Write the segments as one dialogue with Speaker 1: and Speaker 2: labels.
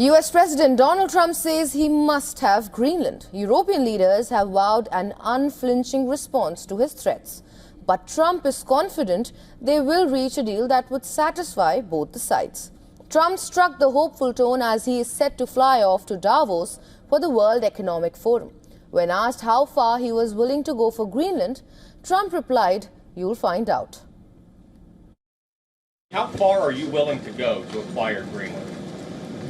Speaker 1: US President Donald Trump says he must have Greenland. European leaders have vowed an unflinching response to his threats. But Trump is confident they will reach a deal that would satisfy both the sides. Trump struck the hopeful tone as he is set to fly off to Davos for the World Economic Forum. When asked how far he was willing to go for Greenland, Trump replied, "You'll find out."
Speaker 2: How far are you willing to go to acquire Greenland?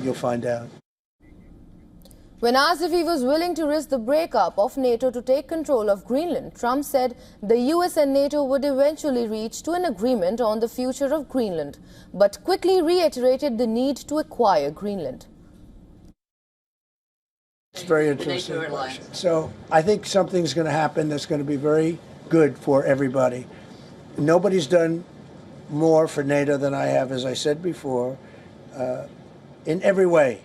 Speaker 3: You'll find out.
Speaker 1: When asked if he was willing to risk the breakup of NATO to take control of Greenland, Trump said the US and NATO would eventually reach to an agreement on the future of Greenland, but quickly reiterated the need to acquire Greenland.
Speaker 3: It's very interesting question. So I think something's going to happen that's going to be very good for everybody. Nobody's done more for NATO than I have, as I said before, in every way.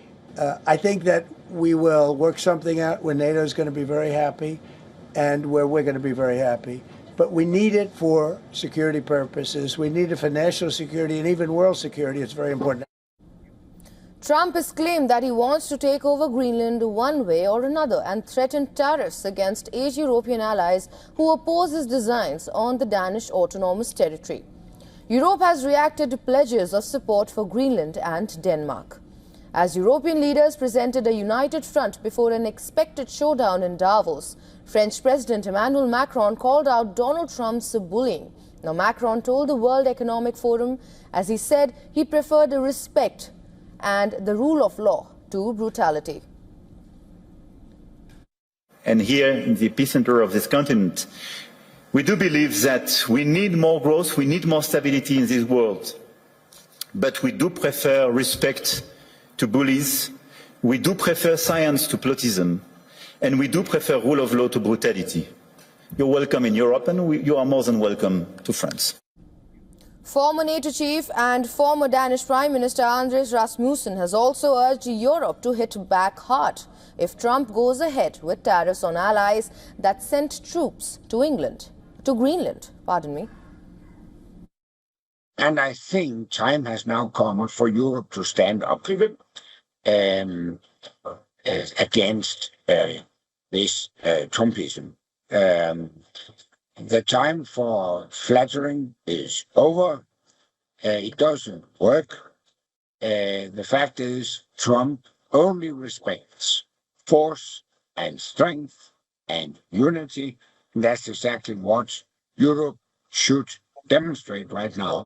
Speaker 3: I think that we will work something out where NATO is going to be very happy and where we're going to be very happy. But we need it for security purposes. We need it for national security and even world security. It's very important.
Speaker 1: Trump has claimed that he wants to take over Greenland one way or another and threatened tariffs against 8 European allies who oppose his designs on the Danish autonomous territory. Europe has reacted to pledges of support for Greenland and Denmark. As European leaders presented a united front before an expected showdown in Davos, French President Emmanuel Macron called out Donald Trump's bullying. Now, Macron told the World Economic Forum, as he said, he preferred respect and the rule of law to brutality.
Speaker 4: And here in the epicenter of this continent, we do believe that we need more growth, we need more stability in this world. But we do prefer respect to bullies, we do prefer science to plotism, and we do prefer rule of law to brutality. You're welcome in Europe, and you are more than welcome to France.
Speaker 1: Former NATO chief and former Danish Prime Minister Anders Rasmussen has also urged Europe to hit back hard if Trump goes ahead with tariffs on allies that sent troops to Greenland.
Speaker 5: And I think time has now come for Europe to stand up against this Trumpism. The time for flattering is over. It doesn't work. The fact is, Trump only respects force and strength and unity. And that's exactly what Europe should demonstrate right now.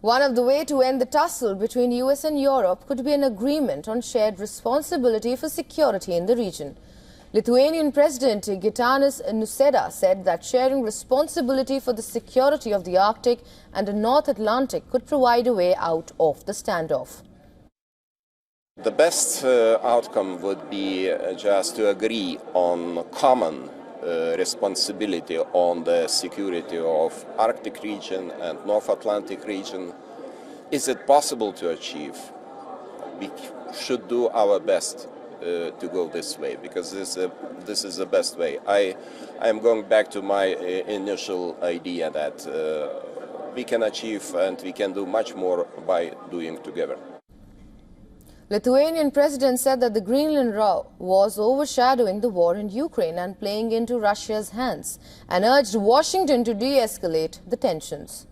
Speaker 1: One of the ways to end the tussle between US and Europe could be an agreement on shared responsibility for security in the region. Lithuanian President Gitanas Nausėda said that sharing responsibility for the security of the Arctic and the North Atlantic could provide a way out of the standoff.
Speaker 6: The best outcome would be just to agree on common responsibility on the security of Arctic region and North Atlantic region. Is it possible to achieve? We should do our best to go this way, because this is the best way. I am going back to my initial idea that we can achieve and we can do much more by doing together.
Speaker 1: Lithuanian president said that the Greenland row was overshadowing the war in Ukraine and playing into Russia's hands, and urged Washington to de-escalate the tensions.